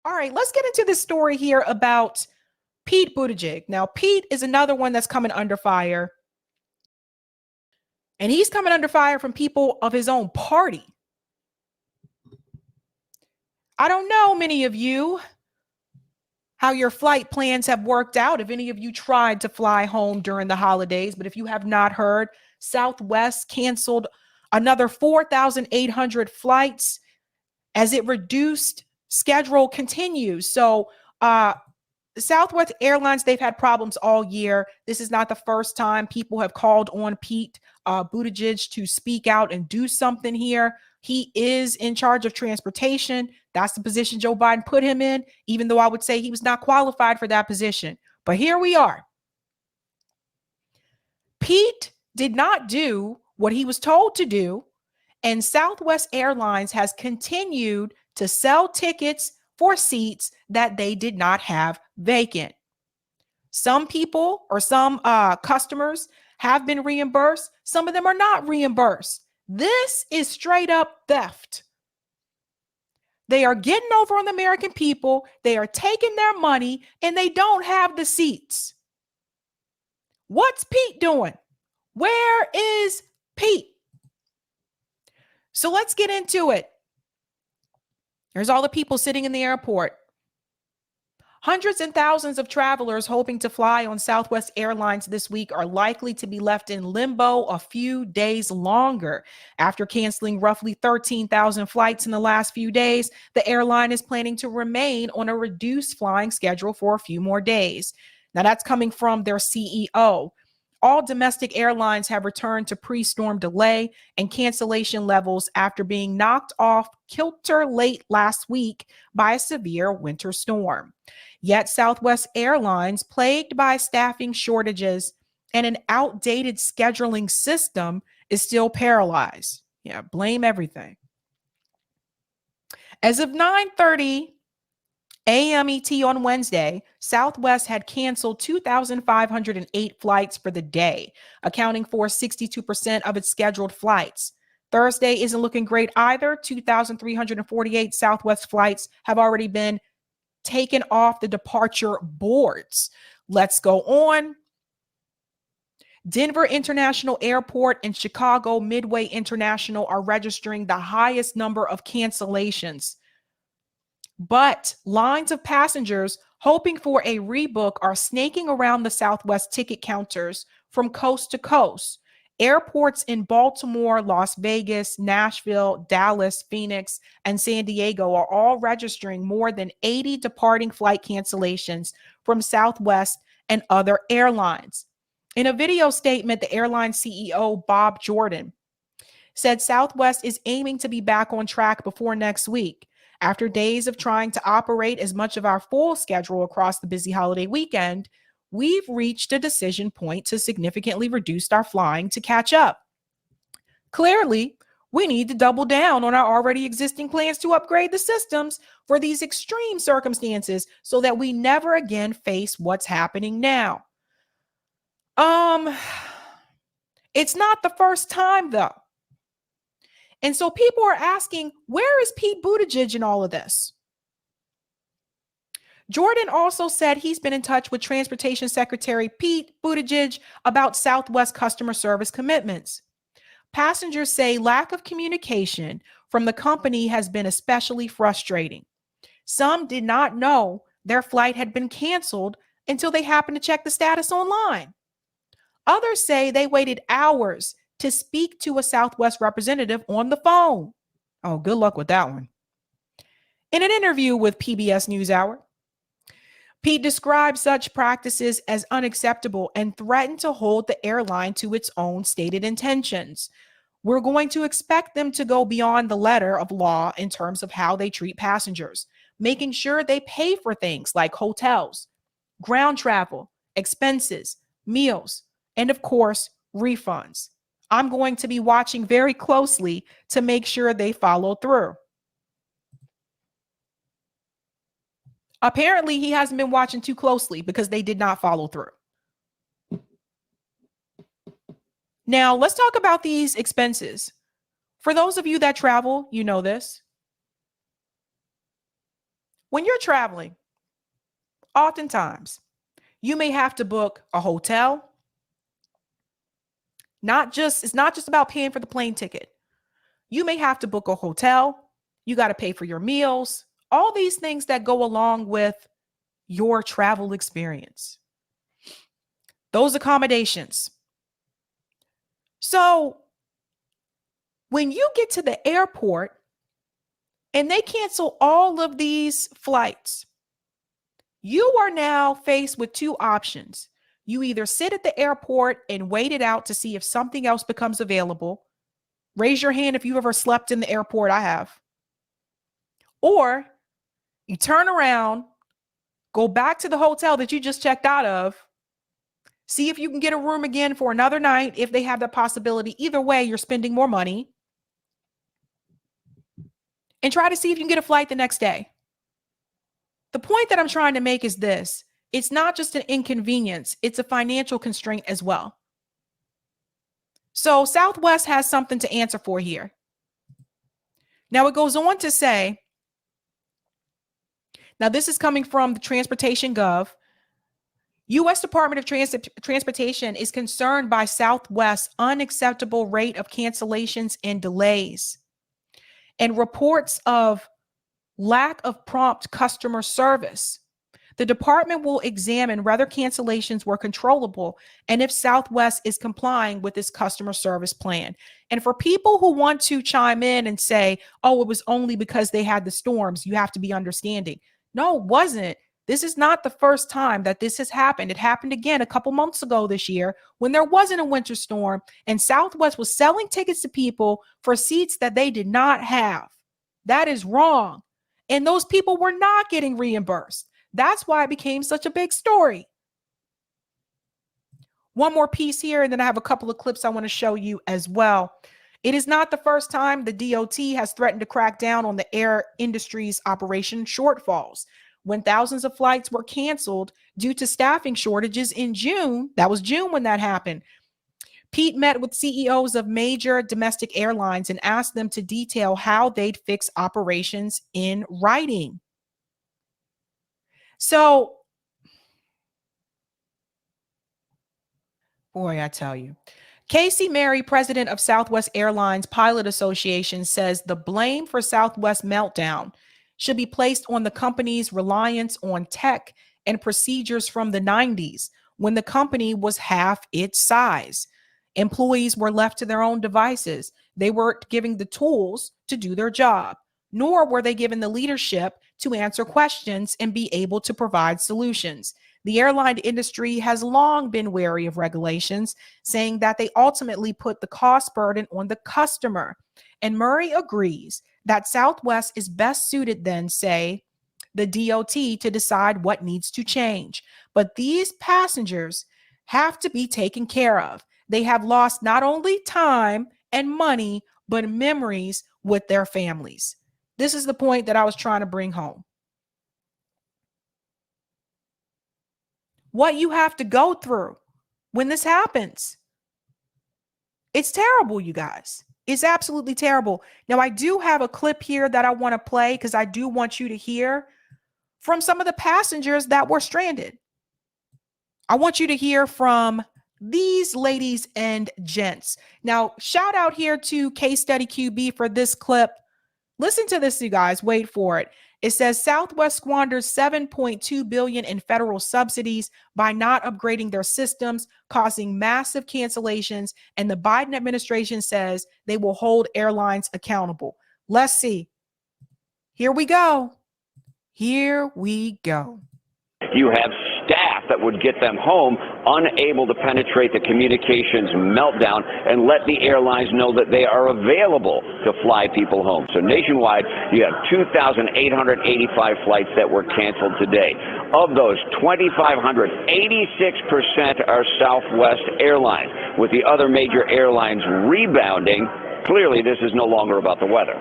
All right, let's get into this story here about Pete Buttigieg. Now, Pete is another one that's coming under fire. And he's coming under fire from people of his own party. I don't know, many of you, how your flight plans have worked out. If any of you tried to fly home during the holidays, but if you have not heard, Southwest canceled another 4,800 flights as it reduced schedule continues. So, Southwest Airlines, they've had problems all year. This is not the first time people have called on Pete Buttigieg to speak out and do something here. He is in charge of transportation. That's the position Joe Biden put him in, even though I would say he was not qualified for that position. But here we are. Pete did not do what he was told to do, and Southwest Airlines has continued to sell tickets for seats that they did not have vacant. Some people or some customers have been reimbursed. Some of them are not reimbursed. This is straight up theft. They are getting over on the American people. They are taking their money and they don't have the seats. What's Pete doing? Where is Pete? So let's get into it. There's all the people sitting in the airport. Hundreds and thousands of travelers hoping to fly on Southwest Airlines this week are likely to be left in limbo a few days longer. After canceling roughly 13,000 flights in the last few days, the airline is planning to remain on a reduced flying schedule for a few more days. Now, that's coming from their CEO. All domestic airlines have returned to pre-storm delay and cancellation levels after being knocked off kilter late last week by a severe winter storm. Yet Southwest Airlines, plagued by staffing shortages and an outdated scheduling system, is still paralyzed. Yeah, blame everything. As of 9:30 a.m. ET on Wednesday, Southwest had canceled 2,508 flights for the day, accounting for 62% of its scheduled flights. Thursday isn't looking great either. 2,348 Southwest flights have already been taken off the departure boards. Let's go on. Denver International Airport and Chicago Midway International are registering the highest number of cancellations. But lines of passengers hoping for a rebook are snaking around the Southwest ticket counters from coast to coast. Airports in Baltimore, Las Vegas, Nashville, Dallas, Phoenix, and San Diego are all registering more than 80 departing flight cancellations from Southwest and other airlines. In a video statement, the airline CEO, Bob Jordan, said Southwest is aiming to be back on track before next week. After days of trying to operate as much of our full schedule across the busy holiday weekend, we've reached a decision point to significantly reduce our flying to catch up. Clearly, we need to double down on our already existing plans to upgrade the systems for these extreme circumstances so that we never again face what's happening now. It's not the first time though. And so people are asking, where is Pete Buttigieg in all of this? Jordan also said he's been in touch with Transportation Secretary Pete Buttigieg about Southwest customer service commitments. Passengers say lack of communication from the company has been especially frustrating. Some did not know their flight had been canceled until they happened to check the status online. Others say they waited hours to speak to a Southwest representative on the phone. Oh, good luck with that one. In an interview with PBS NewsHour, Pete described such practices as unacceptable and threatened to hold the airline to its own stated intentions. We're going to expect them to go beyond the letter of law in terms of how they treat passengers, making sure they pay for things like hotels, ground travel, expenses, meals, and of course, refunds. I'm going to be watching very closely to make sure they follow through. Apparently, he hasn't been watching too closely because they did not follow through. Now, let's talk about these expenses. For those of you that travel, you know this. When you're traveling, oftentimes you may have to book a hotel. It's not just about paying for the plane ticket. You may have to book a hotel. You got to pay for your meals, all these things that go along with your travel experience. Those accommodations. So when you get to the airport and they cancel all of these flights, you are now faced with two options. You either sit at the airport and wait it out to see if something else becomes available. Raise your hand if you've ever slept in the airport. I have. Or you turn around, go back to the hotel that you just checked out of, see if you can get a room again for another night if they have that possibility. Either way, you're spending more money. And try to see if you can get a flight the next day. The point that I'm trying to make is this. It's not just an inconvenience. It's a financial constraint as well. So Southwest has something to answer for here. Now it goes on to say, now this is coming from the Transportation Gov. U.S. Department of Transportation is concerned by Southwest's unacceptable rate of cancellations and delays and reports of lack of prompt customer service. The department will examine whether cancellations were controllable and if Southwest is complying with its customer service plan. And for people who want to chime in and say, oh, it was only because they had the storms, you have to be understanding. No, it wasn't. This is not the first time that this has happened. It happened again a couple months ago this year when there wasn't a winter storm and Southwest was selling tickets to people for seats that they did not have. That is wrong. And those people were not getting reimbursed. That's why it became such a big story. One more piece here, and then I have a couple of clips I want to show you as well. It is not the first time the DOT has threatened to crack down on the air industry's operation shortfalls. When thousands of flights were canceled due to staffing shortages in June, that was June when that happened, Pete met with CEOs of major domestic airlines and asked them to detail how they'd fix operations in writing. So, boy, I tell you, Casey Mary, president of Southwest Airlines Pilot Association, says the blame for Southwest meltdown should be placed on the company's reliance on tech and procedures from the 90s when the company was half its size. Employees were left to their own devices. They weren't given the tools to do their job, nor were they given the leadership to answer questions and be able to provide solutions. The airline industry has long been wary of regulations, saying that they ultimately put the cost burden on the customer. And Murray agrees that Southwest is best suited than, say, the DOT to decide what needs to change. But these passengers have to be taken care of. They have lost not only time and money, but memories with their families. This is the point that I was trying to bring home. What you have to go through when this happens. It's terrible, you guys. It's absolutely terrible. Now, I do have a clip here that I want to play because I do want you to hear from some of the passengers that were stranded. I want you to hear from these ladies and gents. Now, shout out here to Case Study QB for this clip. Listen to this, you guys. Wait for it. It says Southwest squanders $7.2 billion in federal subsidies by not upgrading their systems, causing massive cancellations, and the Biden administration says they will hold airlines accountable. Let's see. Here we go. Here we go. You have staff that would get them home unable to penetrate the communications meltdown and let the airlines know that they are available to fly people home. So nationwide, you have 2,885 flights that were canceled today. Of those, 2,500, 86% are Southwest Airlines. With the other major airlines rebounding, clearly this is no longer about the weather.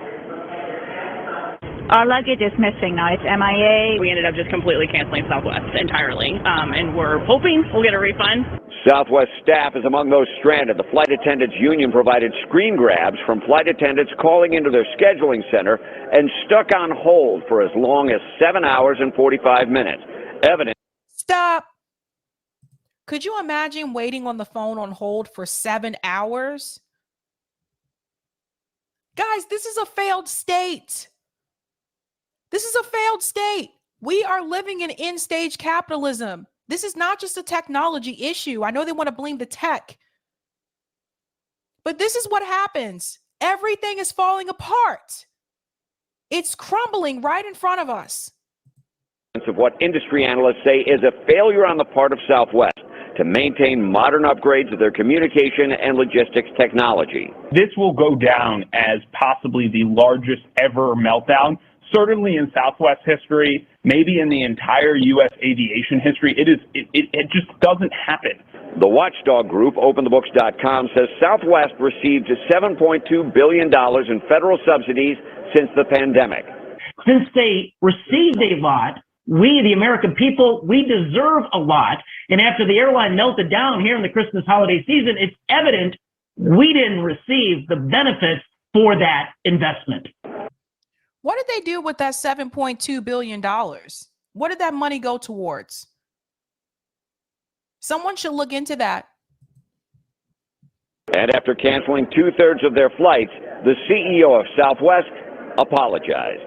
Our luggage is missing now. It's MIA. We ended up just completely canceling Southwest entirely, and we're hoping we'll get a refund. Southwest staff is among those stranded. The flight attendants union provided screen grabs from flight attendants calling into their scheduling center and stuck on hold for as long as 7 hours and 45 minutes. Evidence. Stop. Could you imagine waiting on the phone on hold for 7 hours? Guys, this is a failed state. This is a failed state. We are living in end-stage capitalism. This is not just a technology issue. I know they want to blame the tech, but this is what happens. Everything is falling apart. It's crumbling right in front of us. Of what industry analysts say is a failure on the part of Southwest to maintain modern upgrades of their communication and logistics technology. This will go down as possibly the largest ever meltdown, certainly in Southwest history, maybe in the entire U.S. aviation history. It just doesn't happen. The watchdog group, OpenTheBooks.com, says Southwest received $7.2 billion in federal subsidies since the pandemic. Since they received a lot, we, the American people, we deserve a lot. And after the airline melted down here in the Christmas holiday season, it's evident we didn't receive the benefits for that investment. What did they do with that $7.2 billion? What did that money go towards? Someone should look into that. And after canceling 2/3 of their flights, the CEO of Southwest apologized.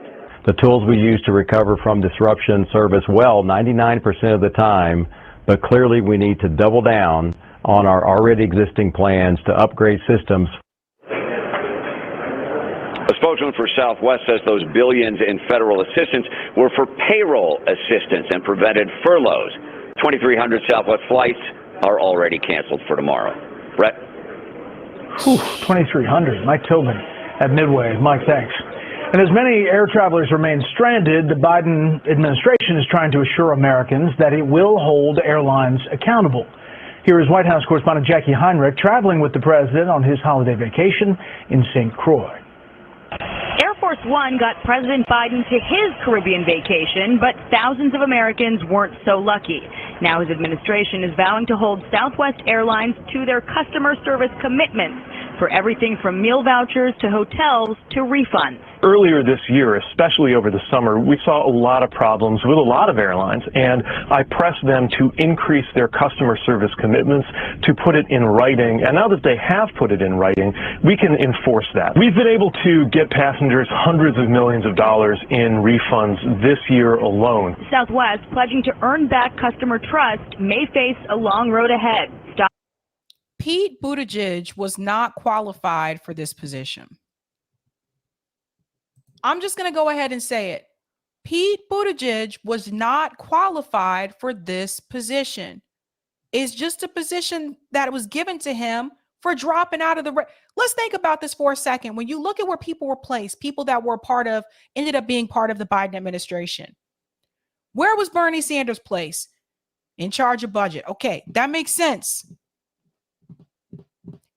The tools we use to recover from disruption serve us well 99% of the time, but clearly we need to double down on our already existing plans to upgrade systems. A spokesman for Southwest says those billions in federal assistance were for payroll assistance and prevented furloughs. 2,300 Southwest flights are already canceled for tomorrow. Brett? 2,300. Mike Tobin at Midway. Mike, thanks. And as many air travelers remain stranded, the Biden administration is trying to assure Americans that it will hold airlines accountable. Here is White House correspondent Jackie Heinrich traveling with the president on his holiday vacation in St. Croix. Air Force One got President Biden to his Caribbean vacation, but thousands of Americans weren't so lucky. Now his administration is vowing to hold Southwest Airlines to their customer service commitments for everything from meal vouchers to hotels to refunds. Earlier this year, especially over the summer, we saw a lot of problems with a lot of airlines, and I pressed them to increase their customer service commitments, to put it in writing. And now that they have put it in writing, we can enforce that. We've been able to get passengers hundreds of millions of dollars in refunds this year alone. Southwest, pledging to earn back customer trust, may face a long road ahead. Pete Buttigieg was not qualified for this position. I'm just going to go ahead and say it. Pete Buttigieg was not qualified for this position. It's just a position that was given to him for dropping out of the race. Let's think about this for a second. When you look at where people were placed, people that were ended up being part of the Biden administration. Where was Bernie Sanders placed? In charge of budget. Okay, that makes sense.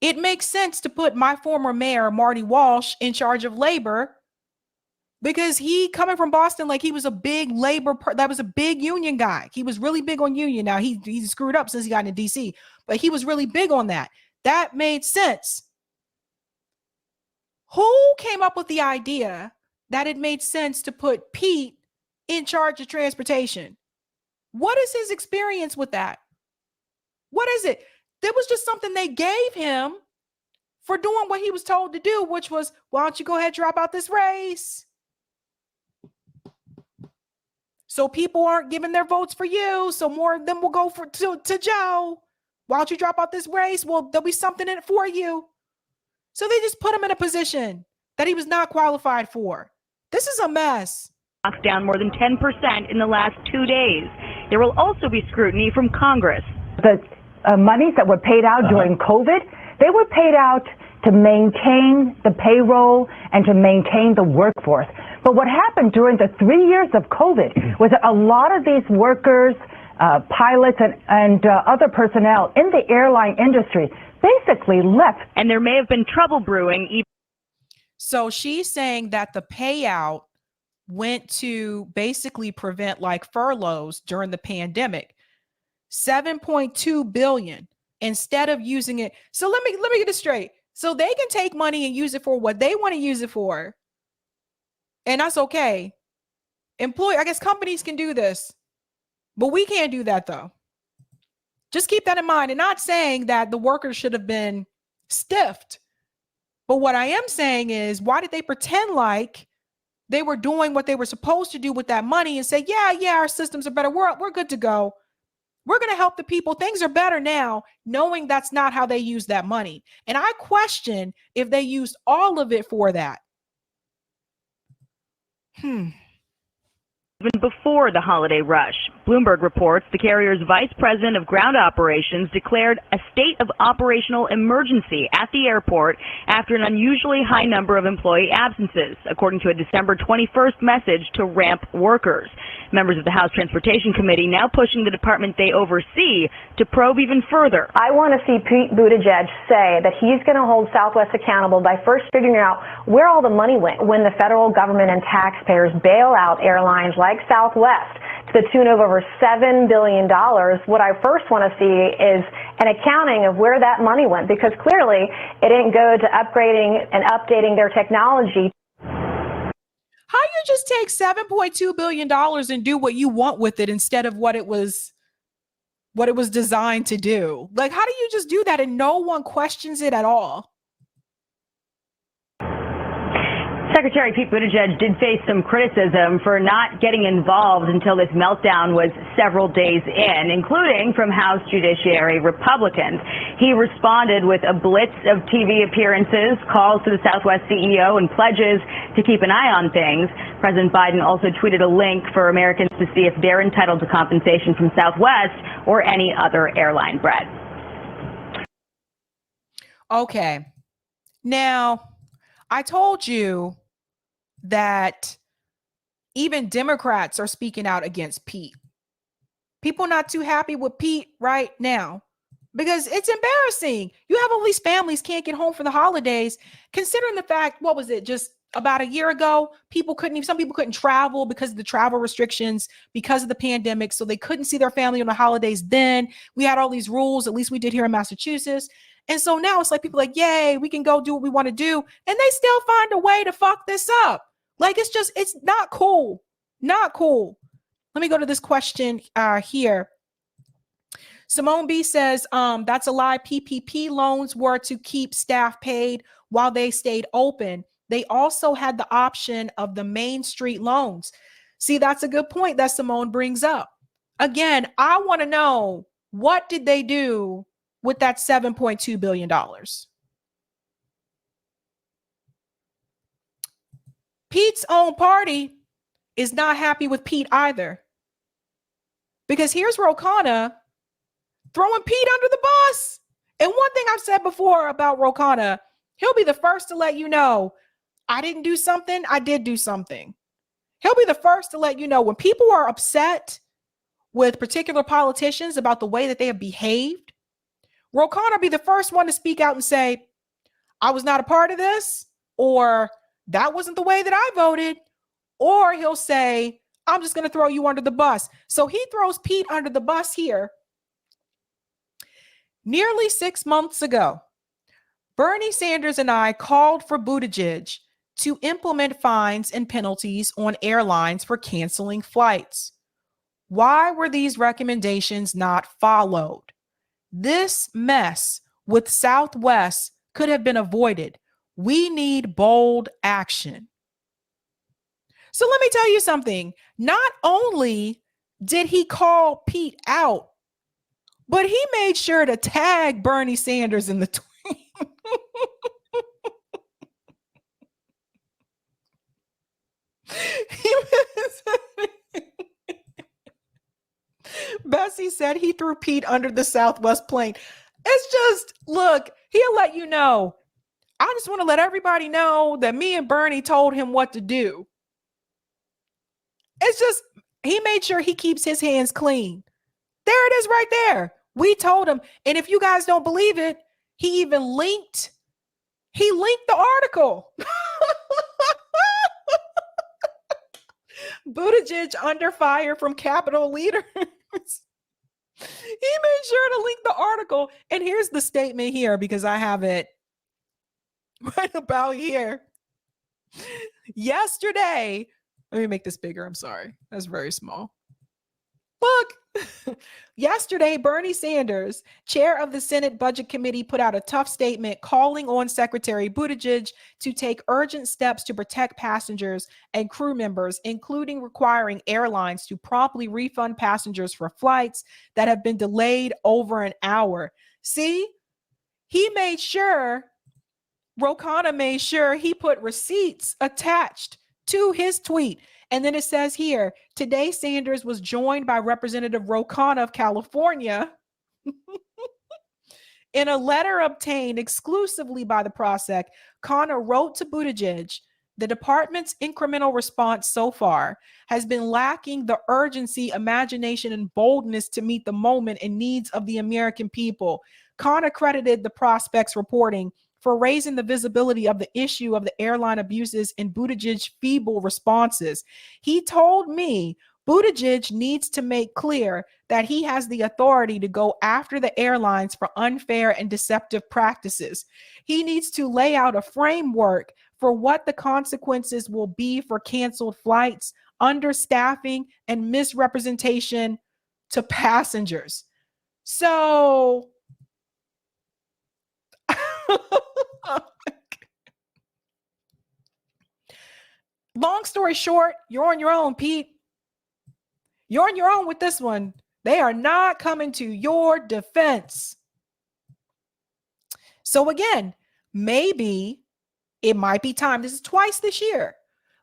It makes sense to put my former mayor, Marty Walsh, in charge of labor, because he, coming from Boston, like he was a big labor, that was a big union guy. He was really big on union. Now he screwed up since he got into DC, but he was really big on that. That made sense. Who came up with the idea that it made sense to put Pete in charge of transportation? What is his experience with that? What is it? There was just something they gave him for doing what he was told to do, which was, why don't you go ahead and drop out this race? So people aren't giving their votes for you, so more of them will go to Joe. Why don't you drop out this race? Well, there'll be something in it for you. So they just put him in a position that he was not qualified for. This is a mess. Down more than 10% in the last 2 days. There will also be scrutiny from Congress. The monies that were paid out during COVID, they were paid out to maintain the payroll and to maintain the workforce. But what happened during the 3 years of COVID was that a lot of these workers, pilots and other personnel in the airline industry basically left. And there may have been trouble brewing. So she's saying that the payout went to basically prevent like furloughs during the pandemic. $7.2 billion. instead of using it. So let me get this straight. So they can take money and use it for what they want to use it for. And that's okay. I guess companies can do this, but we can't do that though. Just keep that in mind. And not saying that the workers should have been stiffed. But what I am saying is, why did they pretend like they were doing what they were supposed to do with that money and say, yeah, our systems are better. We're good to go. We're going to help the people. Things are better now, knowing that's not how they use that money. And I question if they used all of it for that. Even before the holiday rush, Bloomberg reports the carrier's vice president of ground operations declared a state of operational emergency at the airport after an unusually high number of employee absences, according to a December 21st message to ramp workers. Members of the House Transportation Committee now pushing the department they oversee to probe even further. I want to see Pete Buttigieg say that he's going to hold Southwest accountable by first figuring out where all the money went when the federal government and taxpayers bail out airlines like Southwest to the tune of over $7 billion. What I first want to see is an accounting of where that money went, because clearly it didn't go to upgrading and updating their technology. How you just take $7.2 billion and do what you want with it instead of what it was designed to do? Like, how do you just do that and no one questions it at all? Secretary Pete Buttigieg did face some criticism for not getting involved until this meltdown was several days in, including from House Judiciary Republicans. He responded with a blitz of TV appearances, calls to the Southwest CEO, and pledges to keep an eye on things. President Biden also tweeted a link for Americans to see if they're entitled to compensation from Southwest or any other airline, Brett. Okay. Now, I told you that even Democrats are speaking out against Pete. People not too happy with Pete right now because it's embarrassing. You have all these families can't get home for the holidays, considering the fact, what was it, just about a year ago, some people couldn't travel because of the travel restrictions, because of the pandemic. So they couldn't see their family on the holidays. Then we had all these rules, at least we did here in Massachusetts. And so now it's like people are like, yay, we can go do what we want to do. And they still find a way to fuck this up. Like, it's not cool. Not cool. Let me go to this question here. Simone B says, that's a lie. PPP loans were to keep staff paid while they stayed open. They also had the option of the Main Street loans. See, that's a good point that Simone brings up. Again, I want to know, what did they do with that $7.2 billion? Pete's own party is not happy with Pete either. Because here's Ro Khanna throwing Pete under the bus. And one thing I've said before about Ro Khanna, he'll be the first to let you know, I didn't do something, I did do something. He'll be the first to let you know when people are upset with particular politicians about the way that they have behaved. Ro Khanna will be the first one to speak out and say, I was not a part of this, or that wasn't the way that I voted. Or he'll say, I'm just going to throw you under the bus. So he throws Pete under the bus here. Nearly 6 months ago, Bernie Sanders and I called for Buttigieg to implement fines and penalties on airlines for canceling flights. Why were these recommendations not followed? This mess with Southwest could have been avoided. We need bold action. So let me tell you something. Not only did he call Pete out, but he made sure to tag Bernie Sanders in the tweet. Bessie said he threw Pete under the Southwest plane. It's just, look, he'll let you know. I just want to let everybody know that me and Bernie told him what to do. It's just, he made sure he keeps his hands clean. There it is right there. We told him. And if you guys don't believe it, he even linked the article. Buttigieg under fire from Capitol leaders. made sure to link the article. And here's the statement here because I have it right about here. Yesterday, let me make this bigger. I'm sorry. That's very small. Look, yesterday, Bernie Sanders, chair of the Senate Budget Committee, put out a tough statement calling on Secretary Buttigieg to take urgent steps to protect passengers and crew members, including requiring airlines to promptly refund passengers for flights that have been delayed over an hour. See, he made sure, Ro Khanna made sure he put receipts attached to his tweet. And then it says here, today Sanders was joined by Representative Ro Khanna of California in a letter obtained exclusively by the Prosec. Khanna wrote to Buttigieg, the department's incremental response so far has been lacking the urgency, imagination, and boldness to meet the moment and needs of the American people. Khanna credited the Prospect's reporting for raising the visibility of the issue of the airline abuses and Buttigieg's feeble responses. He told me Buttigieg needs to make clear that he has the authority to go after the airlines for unfair and deceptive practices. He needs to lay out a framework for what the consequences will be for canceled flights, understaffing, and misrepresentation to passengers. So, long story short, you're on your own, Pete. You're on your own with this one. They are not coming to your defense. So again, maybe it might be time. This is twice this year.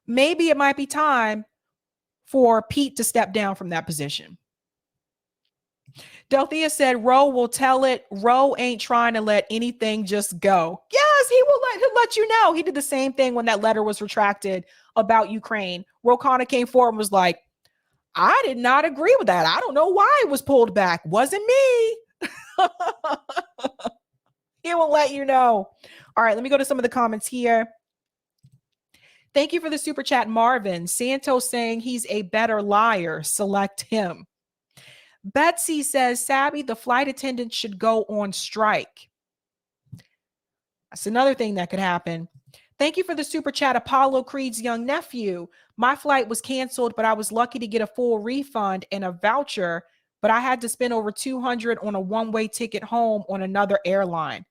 Maybe it might be time for Pete to step down from that position. Delthea said, Ro will tell it. Ro ain't trying to let anything just go. Yes, he'll let you know. He did the same thing when that letter was retracted about Ukraine. Ro Khanna came forward and was like, I did not agree with that. I don't know why it was pulled back. Wasn't me. He will let you know. All right, let me go to some of the comments here. Thank you for the super chat, Marvin. Santos saying he's a better liar. Select him. Betsy says, Sabby, the flight attendants should go on strike. That's another thing that could happen. Thank you for the super chat, Apollo Creed's young nephew. My flight was canceled, but I was lucky to get a full refund and a voucher, but I had to spend over $200 on a one-way ticket home on another airline.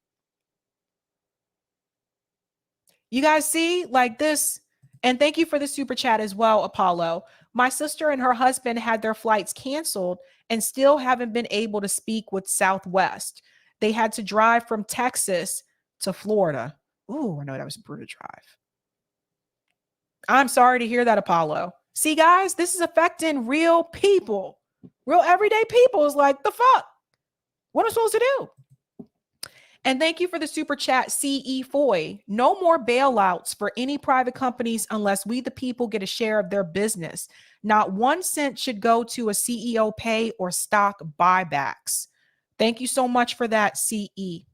You guys see like this? And thank you for the super chat as well, Apollo. My sister and her husband had their flights canceled and still haven't been able to speak with Southwest. They had to drive from Texas to Florida. Ooh, I know that was a brutal drive. I'm sorry to hear that, Apollo. See, guys, this is affecting real people. Real everyday people is like, the fuck? What am I supposed to do? And thank you for the super chat, CE Foy. No more bailouts for any private companies unless we, the people, get a share of their business. Not 1 cent should go to a CEO pay or stock buybacks. Thank you so much for that, CE.